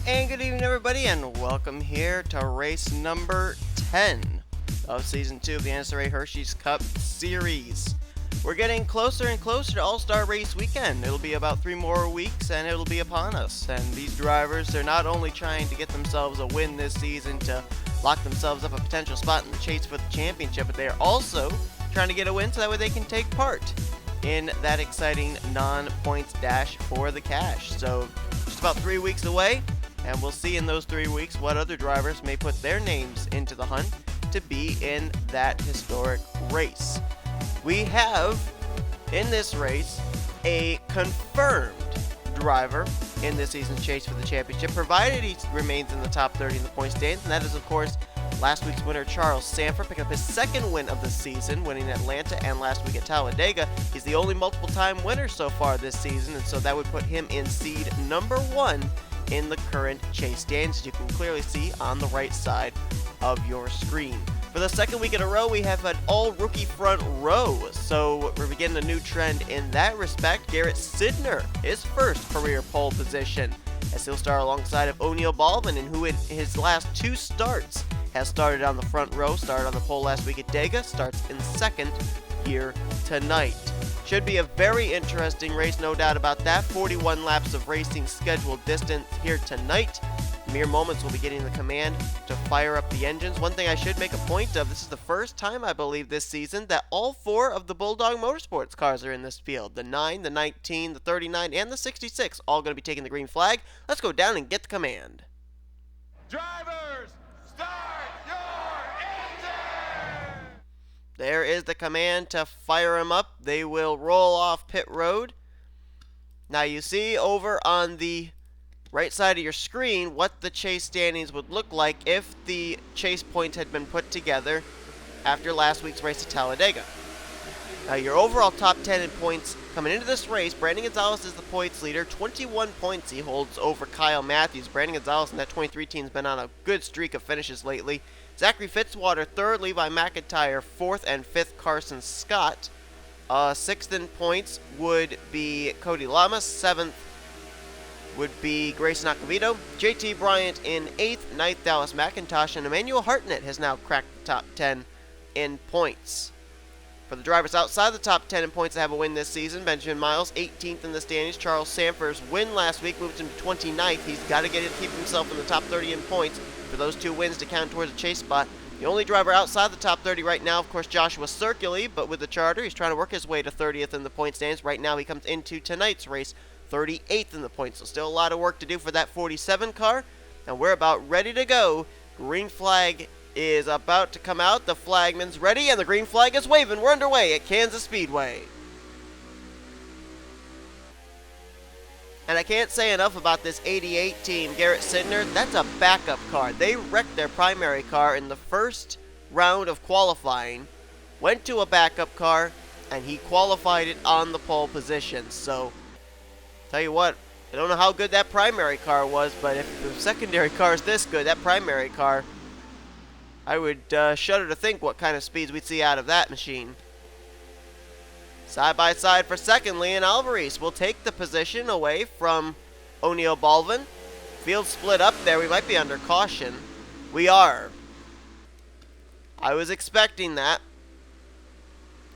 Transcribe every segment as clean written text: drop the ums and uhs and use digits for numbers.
And good evening, everybody, and welcome here to race number 10 of Season 2 of the NNSCRA Hersheys Cup Series. We're getting closer and closer to All-Star Race Weekend. It'll be about 3 more weeks, and it'll be upon us. And these drivers, they're not only trying to get themselves a win this season to lock themselves up a potential spot in the chase for the championship, but they're also trying to get a win so that way they can take part in that exciting non-points dash for the cash. So, just about 3 weeks away. And we'll see in those 3 weeks what other drivers may put their names into the hunt to be in that historic race. We have, in this race, a confirmed driver in this season's chase for the championship, provided he remains in the top 30 in the point standings, and that is, of course, last week's winner, Charles Sanford, picking up his second win of the season, winning Atlanta and last week at Talladega. He's the only multiple-time winner so far this season, and so that would put him in seed number 1 in the current chase standings, as you can clearly see on the right side of your screen. For the second week in a row, we have an all-rookie front row, so we're beginning a new trend in that respect. Garrett Sidner, his first career pole position, as he'll start alongside of O'Neal Baldwin, and who in his last 2 starts has started on the front row, started on the pole last week at Dega, starts in second here tonight. Should be a very interesting race, no doubt about that. 41 laps of racing scheduled distance here tonight. Mere moments we'll be getting the command to fire up the engines. One thing I should make a point of, this is the first time, I believe, this season that all 4 of the Bulldog Motorsports cars are in this field. The 9, the 19, the 39, and the 66, all going to be taking the green flag. Let's go down and get the command. Drivers, start your engine! There is the command to fire them up. They will roll off pit road. Now you see over on the right side of your screen what the chase standings would look like if the chase points had been put together after last week's race at Talladega. Now your overall top 10 in points coming into this race, Brandon Gonzalez is the points leader. 21 points he holds over Kyle Matthews. Brandon Gonzalez and that 23 team's been on a good streak of finishes lately. Zachary Fitzwater, 3rd. Levi McIntyre, 4th and 5th. Carson Scott. 6th in points would be Cody Lamas. 7th would be Grayson Acavito. JT Bryant in 8th. 9th, Dallas McIntosh. And Emmanuel Hartnett has now cracked the top 10 in points. For the drivers outside the top 10 in points that have a win this season, Benjamin Miles, 18th in the standings. Charles Sanford's win last week moved him to 29th. He's got to keep himself in the top 30 in points for those 2 wins to count towards a chase spot. The only driver outside the top 30 right now, of course, Joshua Circuli, but with the charter, he's trying to work his way to 30th in the point standings. Right now, he comes into tonight's race 38th in the points, so still a lot of work to do for that 47 car, and we're about ready to go. Green flag is about to come out. The flagman's ready, and the green flag is waving. We're underway at Kansas Speedway. And I can't say enough about this 88 team, Garrett Sidner. That's a backup car. They wrecked their primary car in the first round of qualifying, went to a backup car, and he qualified it on the pole position. So, tell you what, I don't know how good that primary car was, but if the secondary car is this good, that primary car, I would shudder to think what kind of speeds we'd see out of that machine. Side by side for second, Leon Alvarez will take the position away from O'Neal Baldwin. Field split up there. We might be under caution. We are. I was expecting that.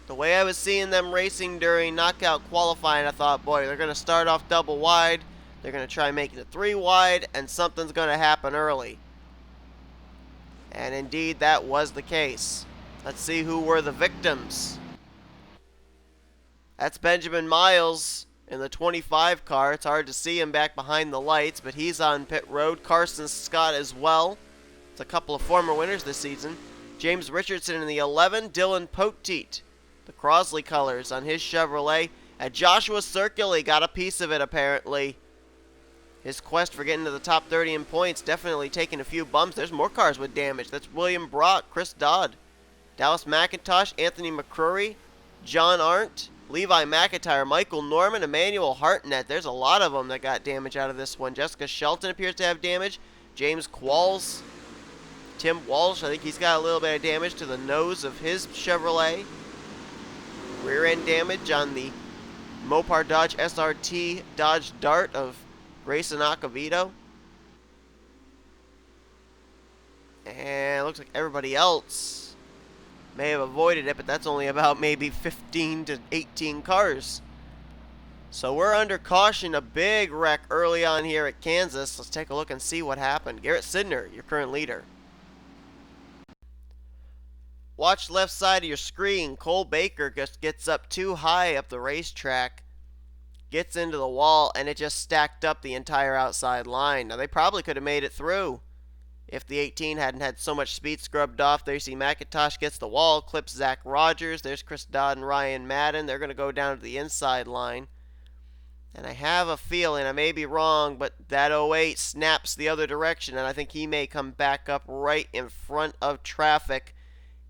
The way I was seeing them racing during knockout qualifying, I thought, boy, they're going to start off double wide. They're going to try making it 3 wide, and something's going to happen early. And indeed, that was the case. Let's see who were the victims. That's Benjamin Miles in the 25 car. It's hard to see him back behind the lights, but he's on pit road. Carson Scott as well. It's a couple of former winners this season. James Richardson in the 11. Dylan Poteet, the Crosley colors on his Chevrolet. And Joshua Circuli got a piece of it, apparently. His quest for getting to the top 30 in points definitely taking a few bumps. There's more cars with damage. That's William Brock, Chris Dodd, Dallas McIntosh, Anthony McCrory, John Arndt, Levi McIntyre, Michael Norman, Emmanuel Hartnett. There's a lot of them that got damage out of this one. Jessica Shelton appears to have damage. James Qualls, Tim Walsh, I think he's got a little bit of damage to the nose of his Chevrolet. Rear end damage on the Mopar Dodge SRT Dodge Dart of Grayson Acavito. And it looks like everybody else may have avoided it, but that's only about maybe 15 to 18 cars. So we're under caution, a big wreck early on here at Kansas. Let's take a look and see what happened. Garrett Sidner, your current leader. Watch left side of your screen. Cole Baker just gets up too high up the racetrack, gets into the wall, and it just stacked up the entire outside line. Now, they probably could have made it through if the 18 hadn't had so much speed scrubbed off. There you see McIntosh gets the wall, clips Zach Rogers. There's Chris Dodd and Ryan Madden. They're going to go down to the inside line. And I have a feeling, I may be wrong, but that 08 snaps the other direction, and I think he may come back up right in front of traffic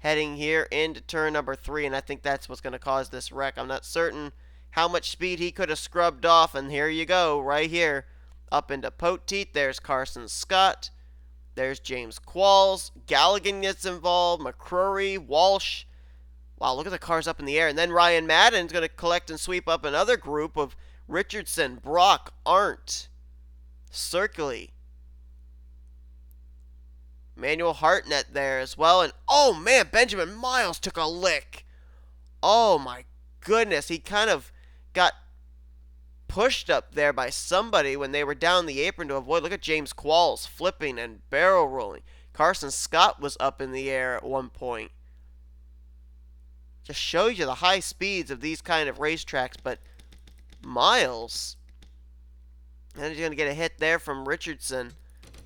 heading here into turn number 3, and I think that's what's going to cause this wreck. I'm not certain how much speed he could have scrubbed off, and here you go, right here, up into Poteet. There's Carson Scott. There's James Qualls. Galligan gets involved. McCrory, Walsh. Wow, look at the cars up in the air. And then Ryan Madden's going to collect and sweep up another group of Richardson, Brock, Arndt, Circley, Manuel Hartnett there as well. And, oh, man, Benjamin Miles took a lick. Oh, my goodness. He kind of got pushed up there by somebody when they were down the apron to avoid. Look at James Qualls flipping and barrel rolling. Carson Scott was up in the air at one point. Just shows you the high speeds of these kind of racetracks, but Miles, and he's going to get a hit there from Richardson.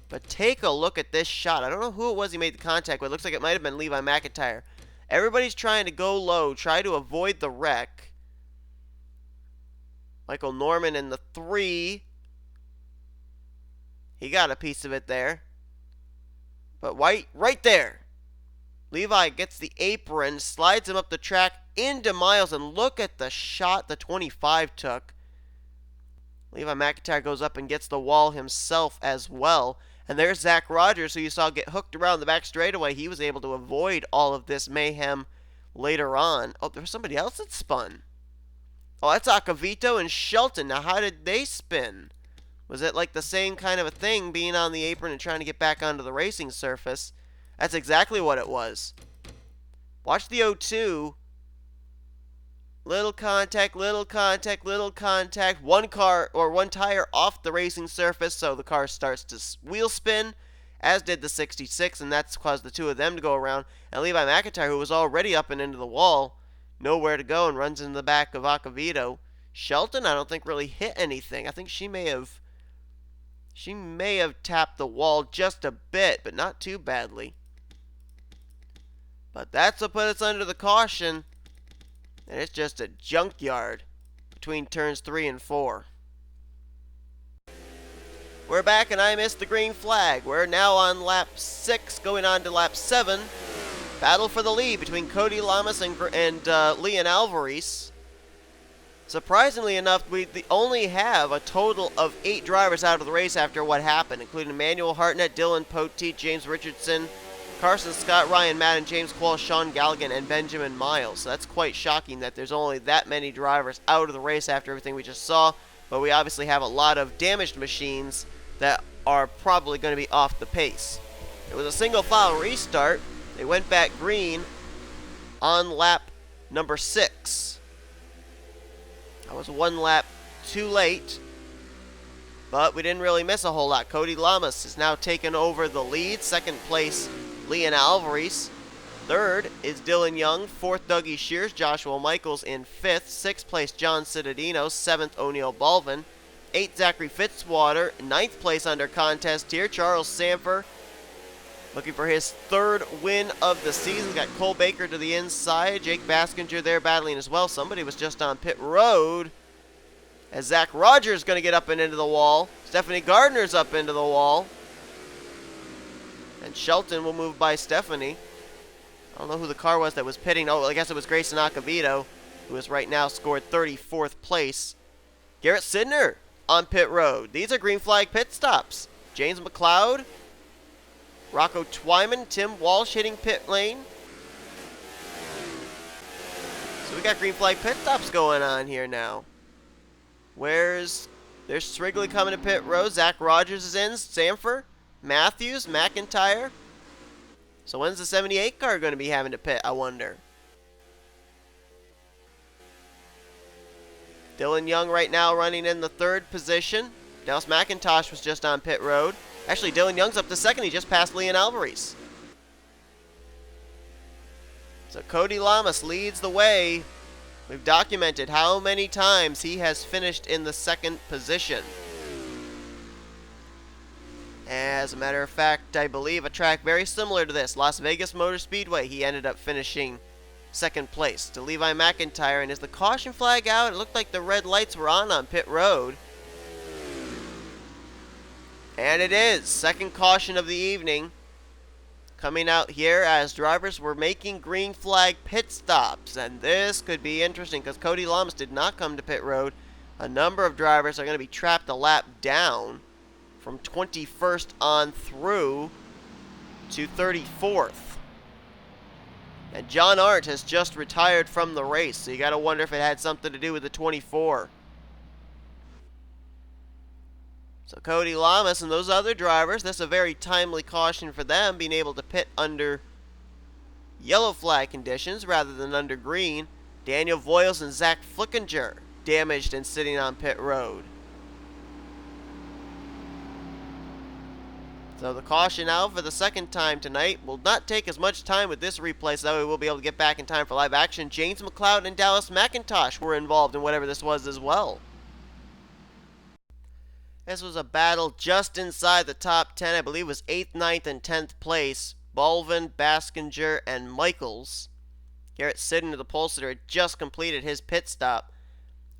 But take a look at this shot. I don't know who it was he made the contact with. It looks like it might have been Levi McIntyre. Everybody's trying to go low, try to avoid the wreck. Michael Norman in the 3. He got a piece of it there. But right there. Levi gets the apron, slides him up the track into Miles, and look at the shot the 25 took. Levi McIntyre goes up and gets the wall himself as well. And there's Zach Rogers, who you saw get hooked around the back straightaway. He was able to avoid all of this mayhem later on. Oh, there was somebody else that spun. Oh, that's Acavito and Shelton. Now, how did they spin? Was it like the same kind of a thing, being on the apron and trying to get back onto the racing surface? That's exactly what it was. Watch the 0-2. Little contact, little contact, little contact. One car or one tire off the racing surface, so the car starts to wheel spin, as did the 66, and that's caused the two of them to go around. And Levi McIntyre, who was already up and into the wall, nowhere to go, and runs into the back of Acavito. Shelton, I don't think really hit anything. I think she may have tapped the wall just a bit, but not too badly. But that's what put us under the caution. And it's just a junkyard between turns 3 and 4. We're back, and I missed the green flag. We're now on lap 6, going on to lap 7. Battle for the lead between Cody Lamas and Leon Alvarez. Surprisingly enough, we only have a total of 8 drivers out of the race after what happened, including Emmanuel Hartnett, Dylan Poteet, James Richardson, Carson Scott, Ryan Madden, James Qualls, Sean Galligan, and Benjamin Miles. So that's quite shocking that there's only that many drivers out of the race after everything we just saw. But we obviously have a lot of damaged machines that are probably going to be off the pace. It was a single file restart. They went back green on lap number 6. That was one lap too late, but we didn't really miss a whole lot. Cody Lamas has now taken over the lead. Second place, Leon Alvarez. Third is Dylan Young. Fourth, Dougie Shears. Joshua Michaels in 5th. 6th place, John Cittadino. 7th, O'Neal Balvin. 8th, Zachary Fitzwater. 9th place under contest here, Charles Sanford, looking for his 3rd win of the season. Got Cole Baker to the inside. Jake Baskinger there battling as well. Somebody was just on pit road, as Zach Rogers is going to get up and into the wall. Stephanie Gardner's up into the wall. And Shelton will move by Stephanie. I don't know who the car was that was pitting. Oh, I guess it was Grayson Acavito, who has right now scored 34th place. Garrett Sidner on pit road. These are green flag pit stops. James McLeod, Rocco Twyman, Tim Walsh hitting pit lane. So we got green flag pit stops going on here now. There's Strigley coming to pit road. Zach Rogers is in. Sanford, Matthews, McIntyre, So when's the 78 car going to be having to pit, I wonder? Dylan Young right now running in the 3rd position. Dallas McIntosh was just on pit road. Actually, Dylan Young's up to 2nd. He just passed Leon Alvarez. So Cody Lamas leads the way. We've documented how many times he has finished in the 2nd position. As a matter of fact, I believe a track very similar to this, Las Vegas Motor Speedway, he ended up finishing 2nd place to Levi McIntyre. And is the caution flag out? It looked like the red lights were on pit road. And it is. 2nd caution of the evening coming out here as drivers were making green flag pit stops. And this could be interesting because Cody Lamas did not come to pit road. A number of drivers are going to be trapped a lap down from 21st on through to 34th. And John Arndt has just retired from the race, so you got to wonder if it had something to do with the 24. So Cody Lamas and those other drivers, this is a very timely caution for them, being able to pit under yellow flag conditions rather than under green. Daniel Voiles and Zach Flickinger damaged and sitting on pit road. So the caution out for the 2nd time tonight will not take as much time with this replay, so that way we'll be able to get back in time for live action. James McLeod and Dallas McIntosh were involved in whatever this was as well. This was a battle just inside the top 10. I believe it was 8th, 9th, and 10th place. Balvin, Baskinger, and Michaels. Garrett Sidner, the pole sitter, had just completed his pit stop.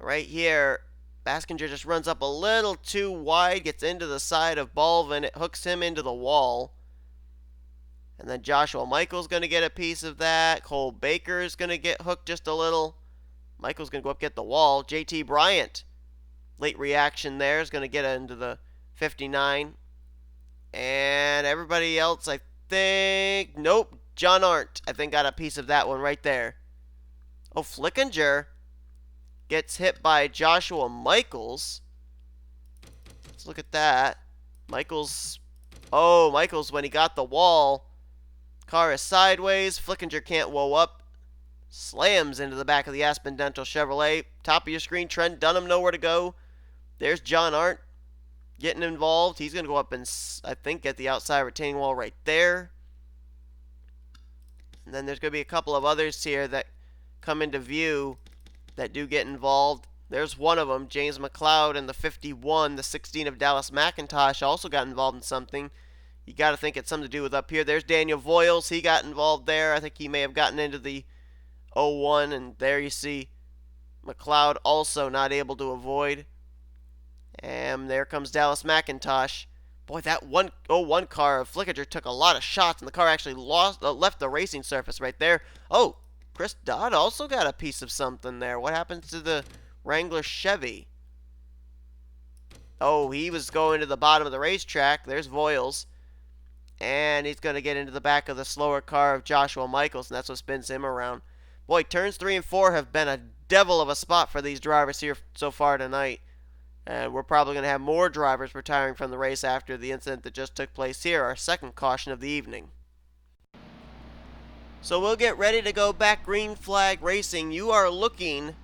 Right here, Baskinger just runs up a little too wide, gets into the side of Balvin. It hooks him into the wall. And then Joshua Michaels going to get a piece of that. Cole Baker is going to get hooked just a little. Michaels going to go up get the wall. JT Bryant, late reaction there, is going to get into the 59. And everybody else, I think, nope, John Arndt, I think, got a piece of that one right there. Oh, Flickinger gets hit by Joshua Michaels. Let's look at that. Michaels, when he got the wall, car is sideways. Flickinger can't whoa up. Slams into the back of the Aspen Dental Chevrolet. Top of your screen, Trent Dunham, nowhere to go. There's John Arndt getting involved. He's going to go up and, I think, get the outside retaining wall right there. And then there's going to be a couple of others here that come into view that do get involved. There's one of them, James McLeod in the 51. The 16 of Dallas McIntosh also got involved in something. You got to think it's something to do with up here. There's Daniel Voiles. He got involved there. I think he may have gotten into the 01. And there you see McLeod also not able to avoid. And there comes Dallas McIntosh. Boy, that 101 car of Flickinger took a lot of shots, and the car actually left the racing surface right there. Oh, Chris Dodd also got a piece of something there. What happens to the Wrangler Chevy? Oh, he was going to the bottom of the racetrack. There's Voiles. And he's going to get into the back of the slower car of Joshua Michaels, and that's what spins him around. Boy, turns 3 and 4 have been a devil of a spot for these drivers here so far tonight. And we're probably going to have more drivers retiring from the race after the incident that just took place here, our 2nd caution of the evening. So we'll get ready to go back green flag racing. You are looking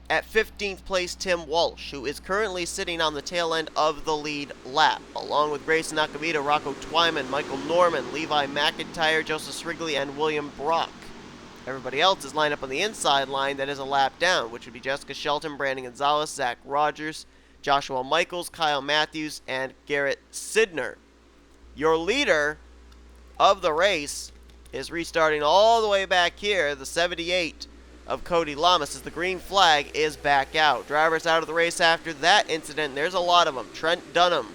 at 15th place Tim Walsh, who is currently sitting on the tail end of the lead lap, along with Grayson Nakavita, Rocco Twyman, Michael Norman, Levi McIntyre, Joseph Srigley, and William Brock. Everybody else is lined up on the inside line that is a lap down, which would be Jessica Shelton, Brandon Gonzalez, Zach Rogers, Joshua Michaels, Kyle Matthews, and Garrett Sidner. Your leader of the race is restarting all the way back here, the 78 of Cody Lamas, as the green flag is back out. Drivers out of the race after that incident, there's a lot of them. Trent Dunham,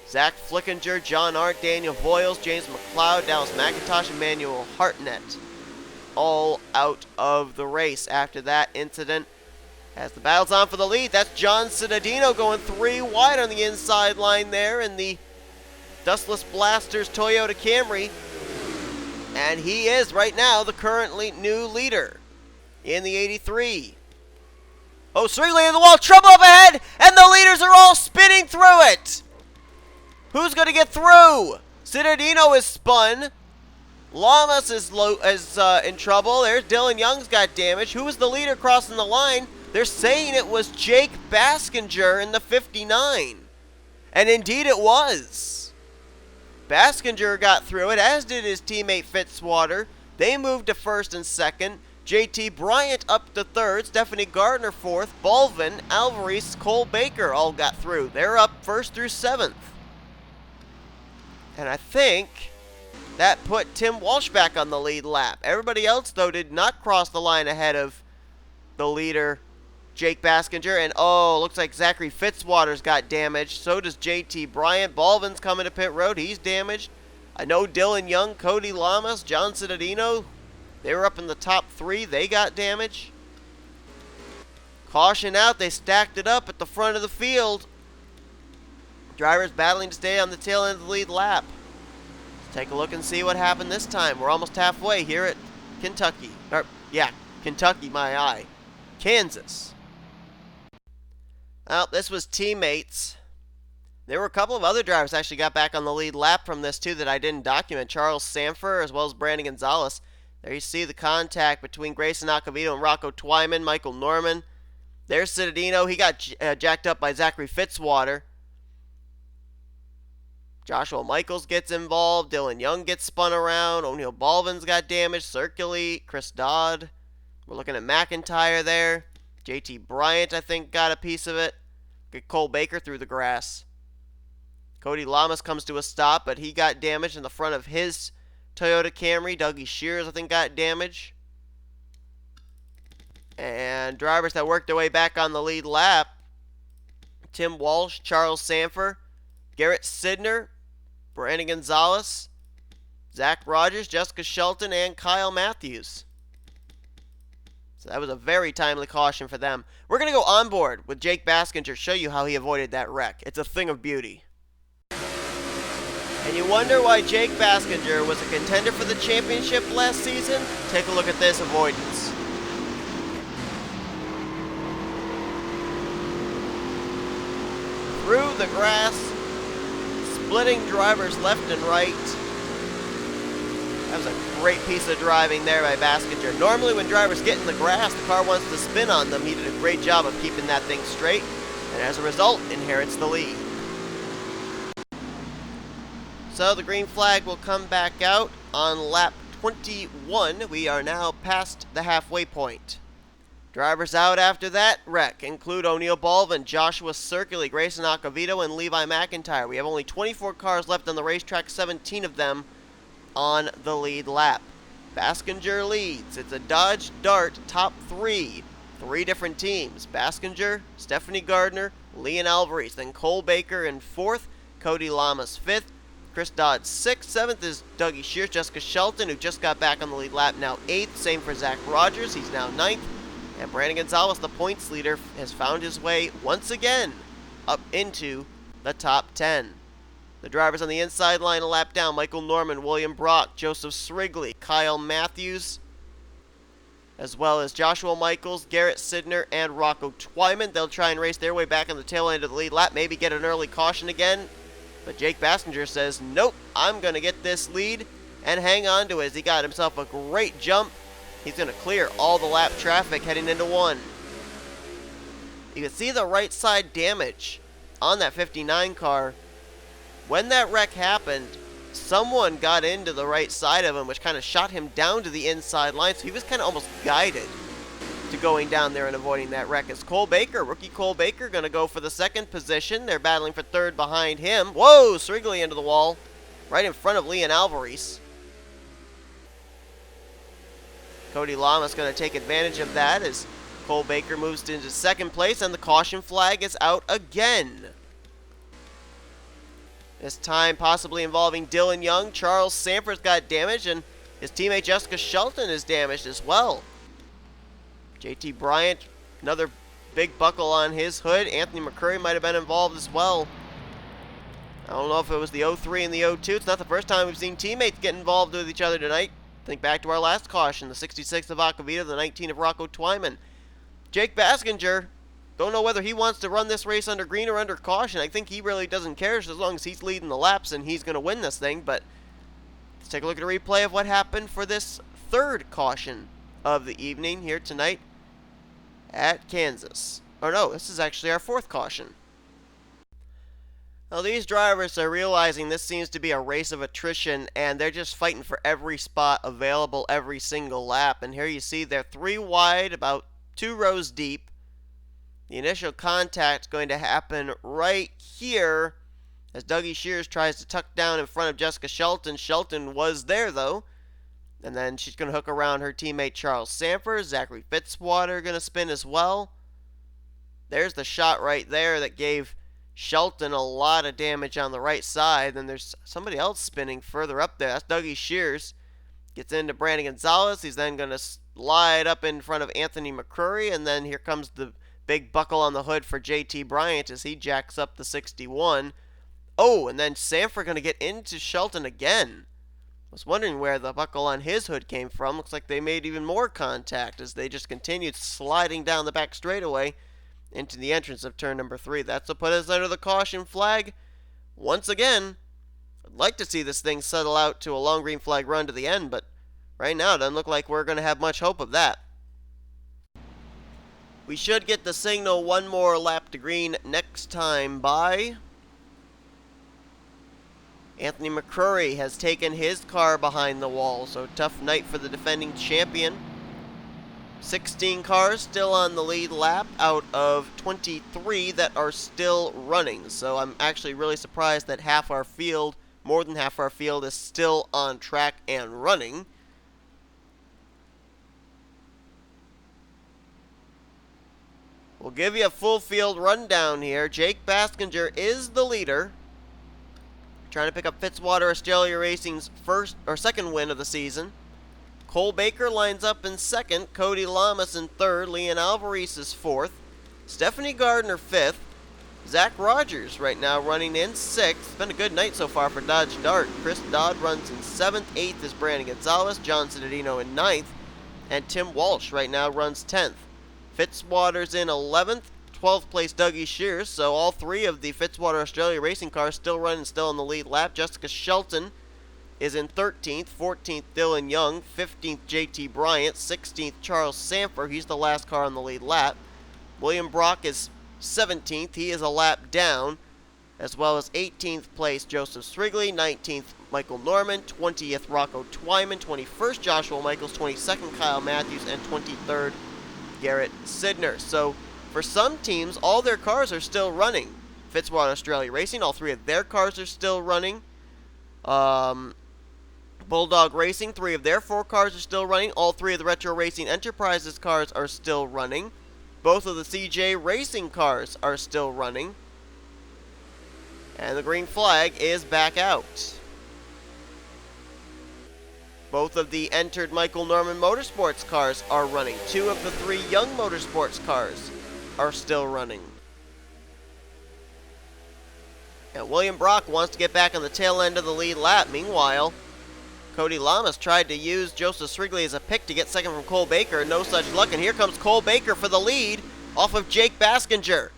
Zach Flickinger, John Arndt, Daniel Voiles, James McLeod, Dallas McIntosh, and Manuel Hartnett, all out of the race after that incident. As the battle's on for the lead, that's John Cittadino going 3 wide on the inside line there in the Dustless Blasters Toyota Camry. And he is right now the currently new leader in the 83. Oh, Srigley in the wall, trouble up ahead, and the leaders are all spinning through it. Who's going to get through? Cittadino is spun. Lamas is in trouble. There's Dylan Young's got damage. Who was the leader crossing the line? They're saying it was Jake Baskinger in the 59. And indeed it was. Baskinger got through it, as did his teammate Fitzwater. They moved to first and second. JT Bryant up to third. Stephanie Gardner fourth. Balvin, Alvarez, Cole Baker all got through. They're up first through seventh. And I think that put Tim Walsh back on the lead lap. Everybody else, though, did not cross the line ahead of the leader, Jake Baskinger. And, oh, looks like Zachary Fitzwater's got damaged. So does JT Bryant. Balvin's coming to pit road. He's damaged. I know Dylan Young, Cody Lamas, John Cittadino, they were up in the top three. They got damage. Caution out. They stacked it up at the front of the field. Drivers battling to stay on the tail end of the lead lap. Let's take a look and see what happened this time. We're almost halfway here at Kentucky. Kentucky, my eye. Kansas. Well, this was teammates. There were a couple of other drivers actually got back on the lead lap from this too that I didn't document. Charles Sanford as well as Brandon Gonzalez. There you see the contact between Grayson Acavito and Rocco Twyman. Michael Norman. There's Cittadino. He got jacked up by Zachary Fitzwater. Joshua Michaels gets involved. Dylan Young gets spun around. O'Neal Balvin's got damaged. Circulate. Chris Dodd. We're looking at McIntyre there. JT Bryant, I think, got a piece of it. Get Cole Baker through the grass. Cody Lamas comes to a stop, but he got damaged in the front of his Toyota Camry. Dougie Shears, I think, got damage. And drivers that worked their way back on the lead lap. Tim Walsh, Charles Sanford, Garrett Sidner, Brandon Gonzalez, Zach Rogers, Jessica Shelton, and Kyle Matthews. So that was a very timely caution for them. We're going to go on board with Jake Baskinger, show you how he avoided that wreck. It's a thing of beauty. And you wonder why Jake Baskinger was a contender for the championship last season? Take a look at this avoidance. Through the grass, splitting drivers left and right. That was a great piece of driving there by Baskinger. Normally when drivers get in the grass, the car wants to spin on them. He did a great job of keeping that thing straight, and as a result, inherits the lead. So the green flag will come back out on lap 21. We are now past the halfway point. Drivers out after that wreck include O'Neal Balvin, Joshua Circulate, Grayson Acavito, and Levi McIntyre. We have only 24 cars left on the racetrack, 17 of them on the lead lap. Baskinger leads. It's a Dodge Dart top three. Three different teams. Baskinger, Stephanie Gardner, Leon Alvarez, then Cole Baker in fourth, Cody Lamas fifth, Chris Dodd 6th. 7th is Dougie Shears. Jessica Shelton, who just got back on the lead lap, now 8th. Same for Zach Rogers. He's now 9th. And Brandon Gonzalez, the points leader, has found his way once again up into the top 10. The drivers on the inside line a lap down. Michael Norman, William Brock, Joseph Srigley, Kyle Matthews, as well as Joshua Michaels, Garrett Sidner, and Rocco Twyman. They'll try and race their way back on the tail end of the lead lap, maybe get an early caution again. But Jake Baskinger says, nope, I'm going to get this lead and hang on to it as he got himself a great jump. He's going to clear all the lap traffic heading into one. You can see the right side damage on that 59 car. When that wreck happened, someone got into the right side of him, which kind of shot him down to the inside line. So he was kind of almost guided to going down there and avoiding that wreck. It's Cole Baker, rookie Cole Baker, going to go for the second position. They're battling for third behind him. Whoa, Srigley into the wall, right in front of Leon Alvarez. Cody Lamas going to take advantage of that as Cole Baker moves into second place, and the caution flag is out again. This time possibly involving Dylan Young. Charles Sanford's got damaged, and his teammate Jessica Shelton is damaged as well. JT Bryant, another big buckle on his hood. Anthony McCurry might have been involved as well. I don't know if it was the 03 and the 02. It's not the first time we've seen teammates get involved with each other tonight. Think back to our last caution, the 66 of Acavito, the 19 of Rocco Twyman. Jake Baskinger, don't know whether he wants to run this race under green or under caution. I think he really doesn't care as long as he's leading the laps and he's going to win this thing, but Let's take a look at a replay of what happened for this third caution of the evening here tonight at Kansas. Or no, this is actually our fourth caution. Now these drivers are realizing this seems to be a race of attrition, and they're just fighting for every spot available every single lap. And here you see they're 3 wide, about 2 rows deep. The initial contact is going to happen right here as Dougie Shears tries to tuck down in front of Jessica Shelton. Shelton was there though. And then she's going to hook around her teammate Charles Sanford. Zachary Fitzwater going to spin as well. There's the shot right there that gave Shelton a lot of damage on the right side. Then there's somebody else spinning further up there. That's Dougie Shears. Gets into Brandon Gonzalez. He's then going to slide up in front of Anthony McCrory. And then here comes the big buckle on the hood for JT Bryant as he jacks up the 61. Oh, and then Sanford going to get into Shelton again. I was wondering where the buckle on his hood came from. Looks like they made even more contact as they just continued sliding down the back straightaway into the entrance of turn number 3. That's what put us under the caution flag. Once again, I'd like to see this thing settle out to a long green flag run to the end, but right now it doesn't look like we're going to have much hope of that. We should get the signal one more lap to green next time by. Anthony McCrory has taken his car behind the wall, so tough night for the defending champion. 16 cars still on the lead lap out of 23 that are still running. So I'm actually really surprised that half our field, more than half our field, is still on track and running. We'll give you a full field rundown here. Jake Baskinger is the leader, trying to pick up Fitzwater Australia Racing's second win of the season. Cole Baker lines up in second, Cody Lamas in third, Leon Alvarez is fourth, Stephanie Gardner fifth, Zach Rogers right now running in sixth. It's been a good night so far for Dodge Dart. Chris Dodd runs in seventh, eighth is Brandon Gonzalez, John Cittadino in ninth, and Tim Walsh right now runs 10th. Fitzwater's in 11th, 12th place Dougie Shears, so all 3 of the Fitzwater Australia Racing cars still running, still in the lead lap. Jessica Shelton is in 13th, 14th Dylan Young, 15th JT Bryant, 16th Charles Sanford, he's the last car on the lead lap. William Brock is 17th, he is a lap down, as well as 18th place Joseph Srigley, 19th Michael Norman, 20th Rocco Twyman, 21st Joshua Michaels, 22nd Kyle Matthews, and 23rd Garrett Sidner. So for some teams, all their cars are still running. Fitzwater Australia Racing, all 3 of their cars are still running. Bulldog Racing, 3 of their 4 cars are still running. All 3 of the Retro Racing Enterprises cars are still running. Both of the CJ Racing cars are still running. And the green flag is back out. Both of the entered Michael Norman Motorsports cars are running. 2 of the 3 Young Motorsports cars are still running. And William Brock wants to get back on the tail end of the lead lap. Meanwhile, Cody Lamas tried to use Joseph Srigley as a pick to get second from Cole Baker. No such luck, and here comes Cole Baker for the lead off of Jake Baskinger.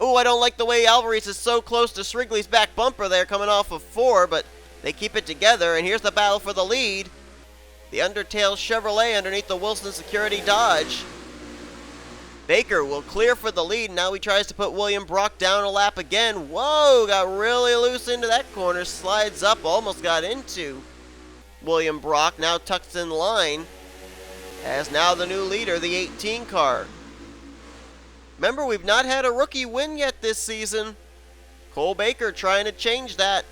Ooh, I don't like the way Alvarez is so close to Srigley's back bumper there, coming off of 4, but they keep it together, and here's the battle for the lead. The Undertale Chevrolet underneath the Wilson Security Dodge. Baker will clear for the lead. Now he tries to put William Brock down a lap again. Whoa, got really loose into that corner. Slides up, almost got into William Brock. Now tucks in line as now the new leader, the 18 car. Remember, we've not had a rookie win yet this season. Cole Baker trying to change that.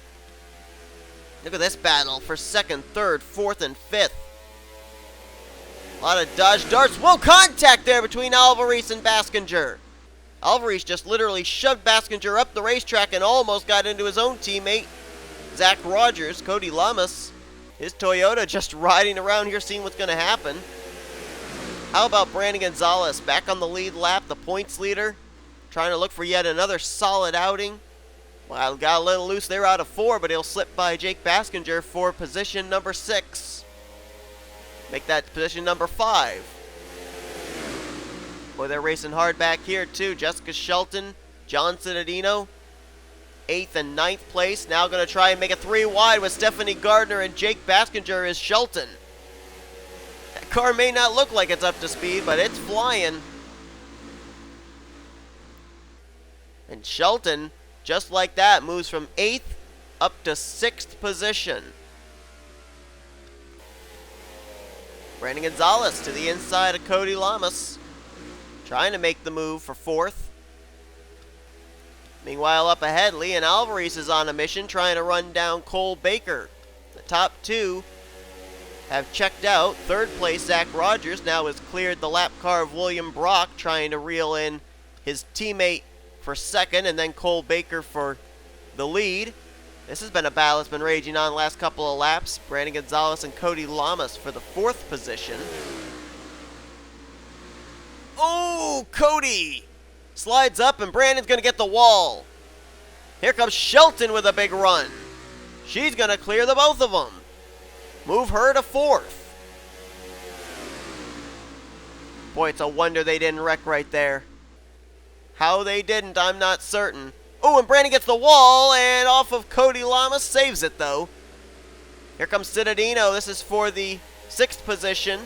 Look at this battle for second, third, fourth, and fifth. A lot of Dodge Darts. Whoa, contact there between Alvarez and Baskinger. Alvarez just literally shoved Baskinger up the racetrack and almost got into his own teammate, Zach Rogers. Cody Lamas, his Toyota, just riding around here seeing what's going to happen. How about Brandon Gonzalez back on the lead lap, the points leader, trying to look for yet another solid outing. Well, got a little loose there out of 4, but he'll slip by Jake Baskinger for position number 6. Make that position number 5. Boy, they're racing hard back here, too. Jessica Shelton, John Cittadino. 8th and 9th place. Now going to try and make it 3 wide with Stephanie Gardner and Jake Baskinger is Shelton. That car may not look like it's up to speed, but it's flying. And Shelton, just like that, moves from 8th up to 6th position. Brandon Gonzalez to the inside of Cody Lamas, trying to make the move for 4th. Meanwhile, up ahead, Leon Alvarez is on a mission trying to run down Cole Baker. The top 2 have checked out. 3rd place, Zach Rogers, now has cleared the lap car of William Brock, trying to reel in his teammate for 2nd, and then Cole Baker for the lead. This has been a battle that's been raging on the last couple of laps. Brandon Gonzalez and Cody Lamas for the 4th position. Oh, Cody slides up, and Brandon's going to get the wall. Here comes Shelton with a big run. She's going to clear the both of them. Move her to 4th. Boy, it's a wonder they didn't wreck right there. How they didn't, I'm not certain. Oh, and Brandon gets the wall, and off of Cody Lamas, saves it though. Here comes Cittadino. This is for the 6th position.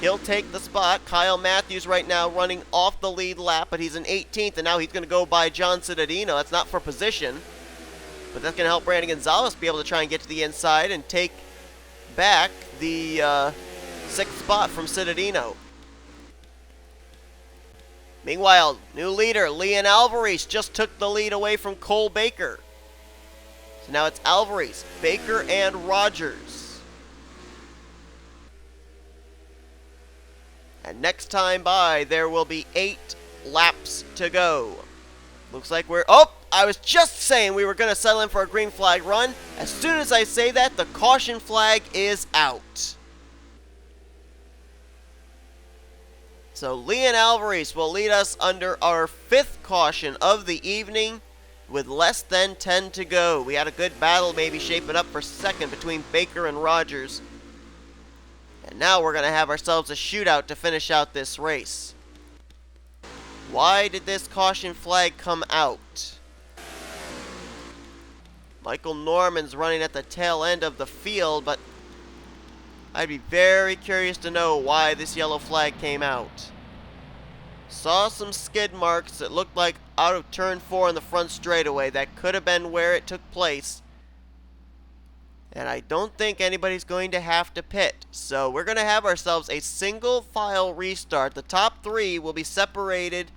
He'll take the spot. Kyle Matthews right now running off the lead lap, but he's in 18th, and now he's going to go by John Cittadino. That's not for position, but that's going to help Brandon Gonzalez be able to try and get to the inside and take back the 6th spot from Cittadino. Meanwhile, new leader, Leon Alvarez, just took the lead away from Cole Baker. So now it's Alvarez, Baker, and Rogers. And next time by, there will be 8 laps to go. Looks like we're... Oh, I was just saying we were going to settle in for a green flag run. As soon as I say that, the caution flag is out. So Leon Alvarez will lead us under our 5th caution of the evening with less than 10 to go. We had a good battle maybe shaping up for 2nd between Baker and Rogers. And now we're going to have ourselves a shootout to finish out this race. Why did this caution flag come out? Michael Norman's running at the tail end of the field, but I'd be very curious to know why this yellow flag came out. Saw some skid marks that looked like out of turn 4 in the front straightaway. That could have been where it took place. And I don't think anybody's going to have to pit. So we're going to have ourselves a single file restart. The top 3 will be separated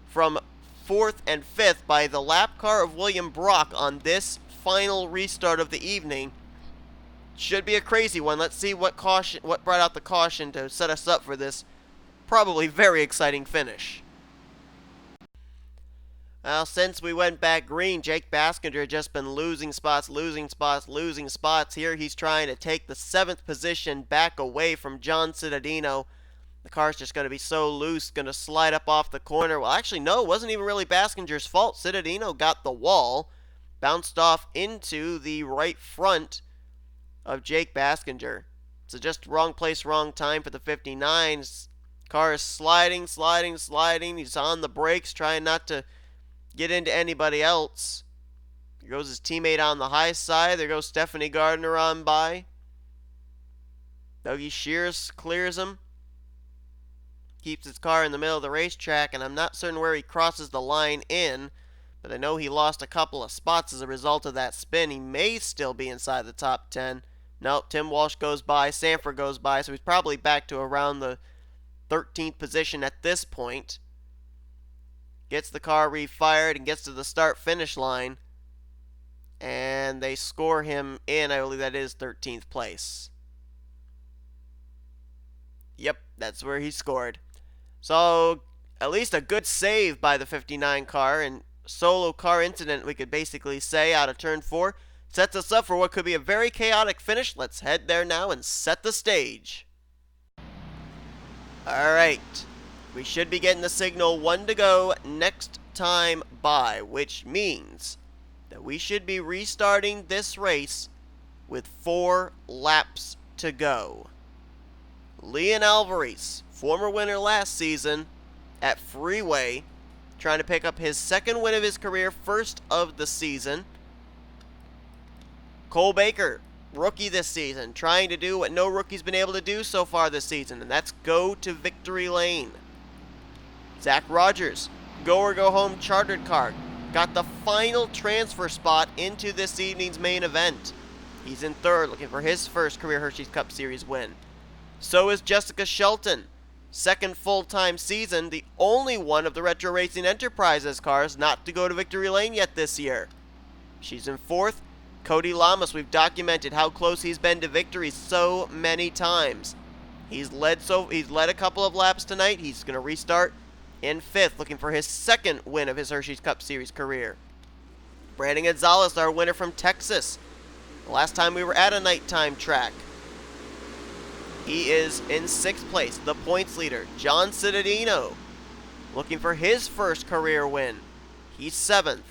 from 4th and 5th by the lap car of William Brock on this final restart of the evening. Should be a crazy one. Let's see what brought out the caution to set us up for this probably very exciting finish. Well, since we went back green, Jake Baskinger had just been losing spots. Here he's trying to take the 7th position back away from John Cittadino. The car's just going to be so loose, going to slide up off the corner. Well, actually, no, it wasn't even really Baskinger's fault. Cittadino got the wall, bounced off into the right front of Jake Baskinger. So just wrong place, wrong time for the 59s. Car is sliding. He's on the brakes, trying not to get into anybody else. There goes his teammate on the high side. There goes Stephanie Gardner on by. Dougie Shears clears him. Keeps his car in the middle of the racetrack, and I'm not certain where he crosses the line in, but I know he lost a couple of spots as a result of that spin. He may still be inside the top 10. Nope, Tim Walsh goes by, Sanford goes by, so he's probably back to around the 13th position at this point. Gets the car refired and gets to the start-finish line. And they score him in, I believe that is 13th place. Yep, that's where he scored. So, at least a good save by the 59 car, and solo car incident, we could basically say, out of turn 4. Sets us up for what could be a very chaotic finish. Let's head there now and set the stage. Alright, we should be getting the signal 1 to go next time by, which means that we should be restarting this race with 4 laps to go. Leon Alvarez, former winner last season at Freeway, trying to pick up his second win of his career, first of the season. Cole Baker, rookie this season, trying to do what no rookie's been able to do so far this season, and that's go to victory lane. Zach Rogers, go or go home chartered car, got the final transfer spot into this evening's main event. He's in third, looking for his first career Hersheys Cup Series win. So is Jessica Shelton, second full-time season, the only one of the Retro Racing Enterprises cars not to go to victory lane yet this year. She's in fourth. Cody Lamas, we've documented how close he's been to victory so many times. He's led a couple of laps tonight. He's going to restart in fifth, looking for his second win of his Hersheys Cup Series career. Brandon Gonzalez, our winner from Texas. The last time we were at a nighttime track. He is in sixth place, the points leader. John Cittadino, looking for his first career win. He's seventh.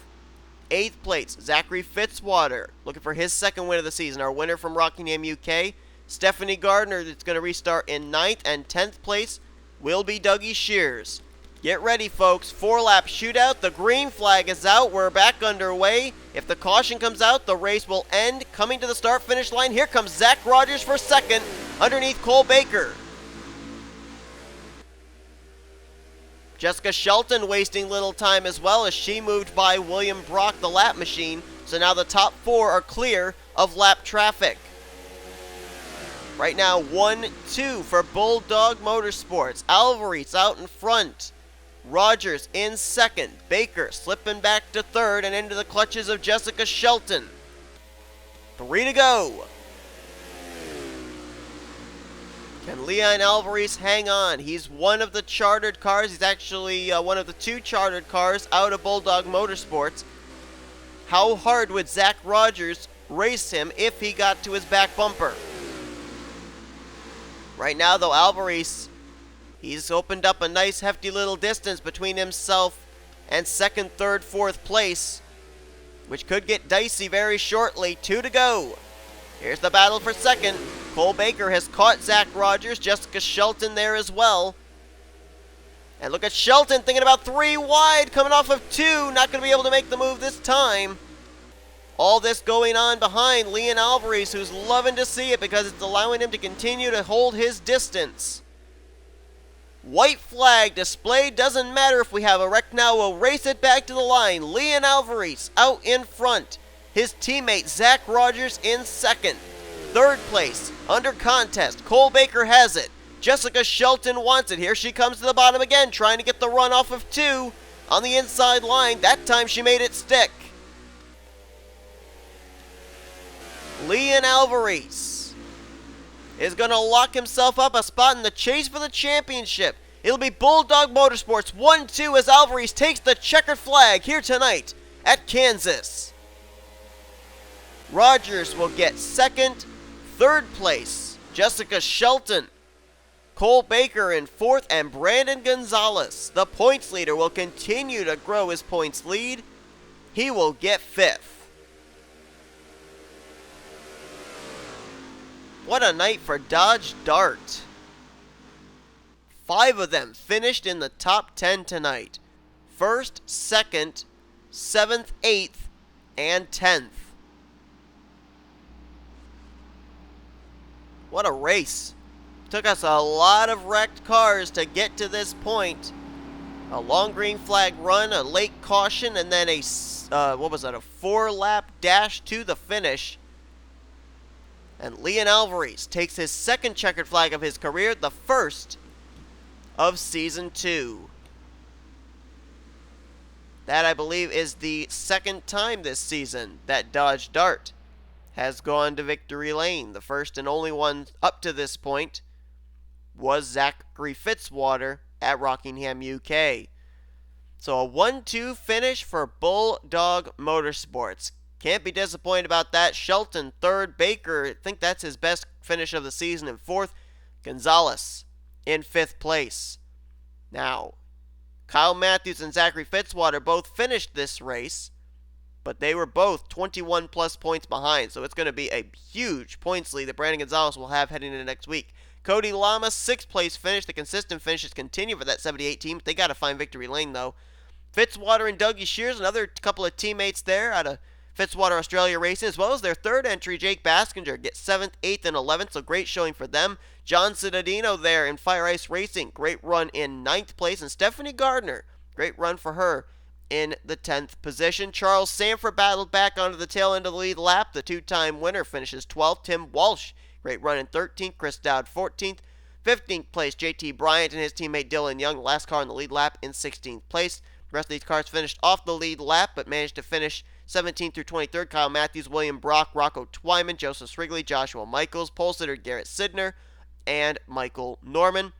Eighth place, Zachary Fitzwater, looking for his second win of the season. Our winner from Rockingham, UK. Stephanie Gardner, that's going to restart in ninth, and 10th place will be Dougie Shears. Get ready, folks. 4-lap shootout. The green flag is out. We're back underway. If the caution comes out, the race will end. Coming to the start-finish line, here comes Zach Rogers for second, underneath Cole Baker. Jessica Shelton wasting little time as well as she moved by William Brock, the lap machine. So now the top four are clear of lap traffic. Right now, 1-2 for Bulldog Motorsports. Alvarez out in front. Rogers in second. Baker slipping back to third and into the clutches of Jessica Shelton. 3 to go. Can Leon Alvarez hang on? He's one of the chartered cars. He's actually one of the 2 chartered cars out of Bulldog Motorsports. How hard would Zach Rogers race him if he got to his back bumper? Right now, though, Alvarez, he's opened up a nice hefty little distance between himself and second, third, fourth place, which could get dicey very shortly. 2 to go. Here's the battle for second. Cole Baker has caught Zach Rogers. Jessica Shelton there as well. And look at Shelton thinking about 3 wide, coming off of 2. Not going to be able to make the move this time. All this going on behind Leon Alvarez, who's loving to see it because it's allowing him to continue to hold his distance. White flag displayed. Doesn't matter if we have a wreck now. We'll race it back to the line. Leon Alvarez out in front. His teammate Zach Rogers in second. Third place, under contest, Cole Baker has it. Jessica Shelton wants it. Here she comes to the bottom again, trying to get the run off of 2 on the inside line. That time she made it stick. Leon Alvarez is going to lock himself up a spot in the chase for the championship. It'll be Bulldog Motorsports 1-2 as Alvarez takes the checkered flag here tonight at Kansas. Rogers will get second. Third place, Jessica Shelton. Cole Baker in fourth, and Brandon Gonzalez, the points leader, will continue to grow his points lead. He will get fifth. What a night for Dodge Dart. 5 of them finished in the top 10 tonight. First, second, 7th, 8th, and 10th. What a race. Took us a lot of wrecked cars to get to this point. A long green flag run, a late caution, and then a 4-lap dash to the finish. And Leon Alvarez takes his second checkered flag of his career, the first of Season 2. That, I believe, is the second time this season that Dodge Dart has gone to victory lane. The first and only one up to this point was Zachary Fitzwater at Rockingham, UK. So a 1-2 finish for Bulldog Motorsports. Can't be disappointed about that. Shelton third, Baker, I think that's his best finish of the season, in fourth. Gonzalez in fifth place. Now, Kyle Matthews and Zachary Fitzwater both finished this race, but they were both 21 plus points behind, so it's going to be a huge points lead that Brandon Gonzalez will have heading into next week. Cody Lamas, 6th place finish. The consistent finishes continue for that 78 team. They got to find victory lane, though. Fitzwater and Dougie Shears, another couple of teammates there out of Fitzwater Australia Racing, as well as their third entry, Jake Baskinger, gets 7th, 8th, and 11th, so great showing for them. John Cittadino there in Fire Ice Racing, great run in 9th place, and Stephanie Gardner, great run for her in the 10th position. Charles Sanford battled back onto the tail end of the lead lap. The two-time winner finishes 12th. Tim Walsh, great run in 13th. Chris Dowd, 14th. 15th place, JT Bryant and his teammate Dylan Young, last car in the lead lap, in 16th place. The rest of these cars finished off the lead lap, but managed to finish 17th through 23rd. Kyle Matthews, William Brock, Rocco Twyman, Joseph Srigley, Joshua Michaels, pole sitter Garrett Sidner, and Michael Norman.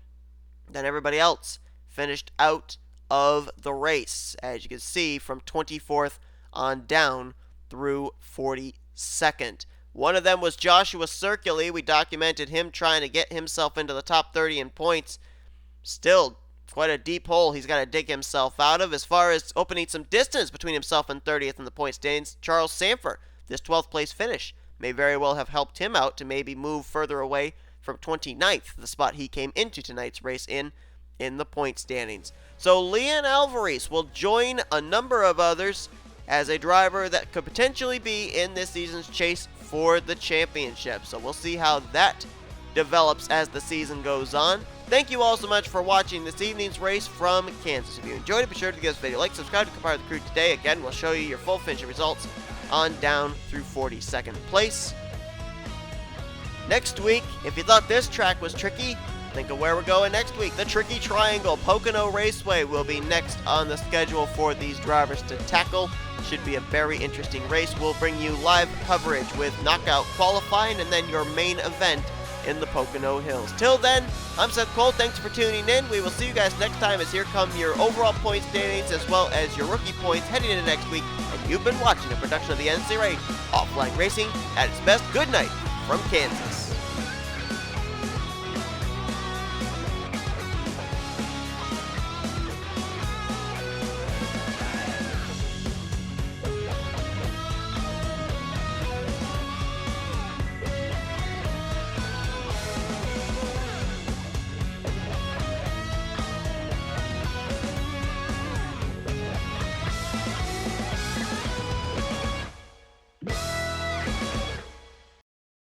Then everybody else finished out of the race, as you can see, from 24th on down through 42nd. One of them was Joshua Circuli. We documented him trying to get himself into the top 30 in points. Still quite a deep hole he's got to dig himself out of. As far as opening some distance between himself and 30th in the point standings, Charles Sanford, this 12th place finish, may very well have helped him out to maybe move further away from 29th, the spot he came into tonight's race in the point standings. So Leon Alvarez will join a number of others as a driver that could potentially be in this season's chase for the championship. So we'll see how that develops as the season goes on. Thank you all so much for watching this evening's race from Kansas. If you enjoyed it, be sure to give this video a like, subscribe to become part of the crew today. Again, we'll show you your full finishing results on down through 42nd place. Next week, if you thought this track was tricky, think of where we're going next week. The Tricky Triangle, Pocono Raceway, will be next on the schedule for these drivers to tackle. Should be a very interesting race. We'll bring you live coverage with knockout qualifying and then your main event in the Pocono Hills. Till then, I'm Seth Cole. Thanks for tuning in. We will see you guys next time, as here come your overall point standings as well as your rookie points heading into next week. And you've been watching a production of the NNSCRA Offline Racing at its best. Good night from Kansas.